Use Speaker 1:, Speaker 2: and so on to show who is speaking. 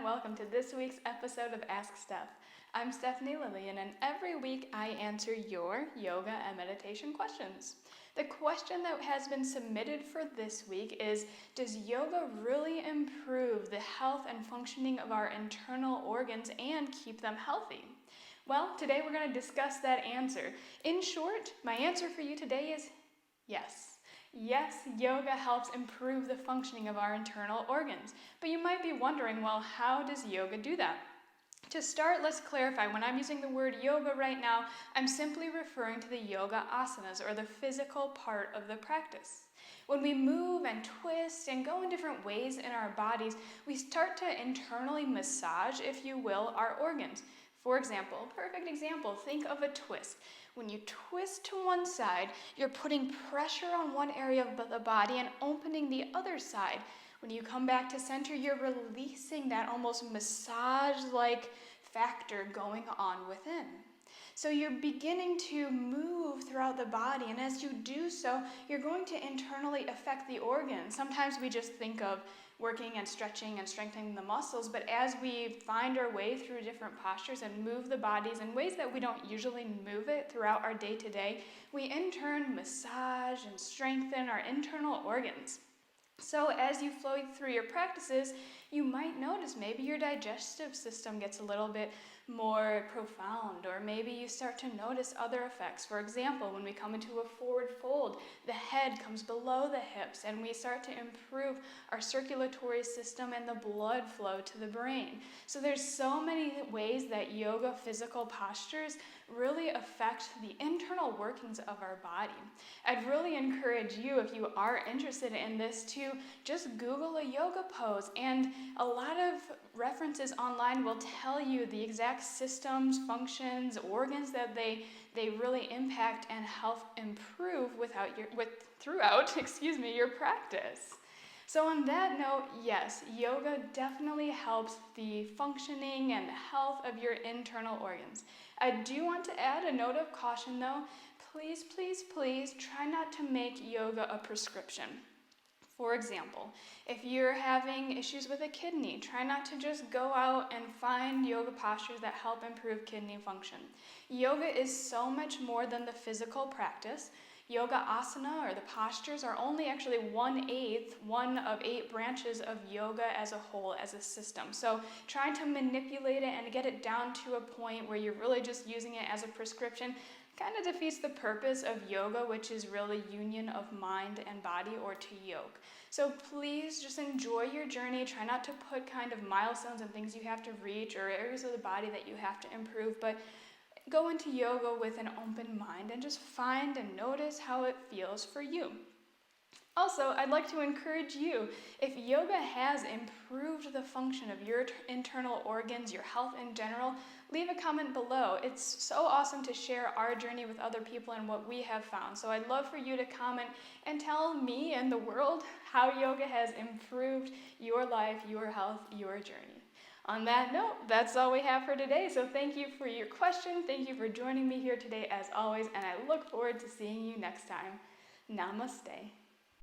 Speaker 1: welcome to this week's episode of Ask Steph. I'm Stephanie Lillian, and every week I answer your yoga and meditation questions. The question that has been submitted for this week is, does yoga really improve the health and functioning of our internal organs and keep them healthy? Well, today we're going to discuss that answer. In short, my answer for you today is yes. Yes, yoga helps improve the functioning of our internal organs. But you might be wondering, well, how does yoga do that? To start, let's clarify. When I'm using the word yoga right now, I'm simply referring to the yoga asanas, or the physical part of the practice. When we move and twist and go in different ways in our bodies, we start to internally massage, if you will, our organs. For example, perfect example, think of a twist. When you twist to one side, you're putting pressure on one area of the body and opening the other side. When you come back to center, you're releasing that almost massage-like factor going on within. So you're beginning to move throughout the body, and as you do so, you're going to internally affect the organs. Sometimes we just think of working and stretching and strengthening the muscles, but as we find our way through different postures and move the bodies in ways that we don't usually move it throughout our day-to-day, we in turn massage and strengthen our internal organs. So as you flow through your practices, you might notice maybe your digestive system gets a little bit more profound, or maybe you start to notice other effects. For example, when we come into a forward fold, the head comes below the hips, and we start to improve our circulatory system and the blood flow to the brain. So there's so many ways that yoga physical postures really affect the internal workings of our body. I'd really encourage you, if you are interested in this, to just Google a yoga pose, and a lot of references online will tell you the exact systems, functions, organs that they really impact and help improve throughout your practice. So on that note, yes, yoga definitely helps the functioning and health of your internal organs. I do want to add a note of caution though. Please, please, please try not to make yoga a prescription. For example, if you're having issues with a kidney, try not to just go out and find yoga postures that help improve kidney function. Yoga is so much more than the physical practice. Yoga asana, or the postures, are only actually one of 8 branches of yoga as a whole, as a system. So trying to manipulate it and get it down to a point where you're really just using it as a prescription kind of defeats the purpose of yoga, which is really union of mind and body, or to yoke. So please just enjoy your journey. Try not to put kind of milestones and things you have to reach or areas of the body that you have to improve, but go into yoga with an open mind and just find and notice how it feels for you. Also, I'd like to encourage you, if yoga has improved the function of your internal organs, your health in general, leave a comment below. It's so awesome to share our journey with other people and what we have found. So I'd love for you to comment and tell me and the world how yoga has improved your life, your health, your journey. On that note, that's all we have for today. So thank you for your question. Thank you for joining me here today as always, and I look forward to seeing you next time. Namaste.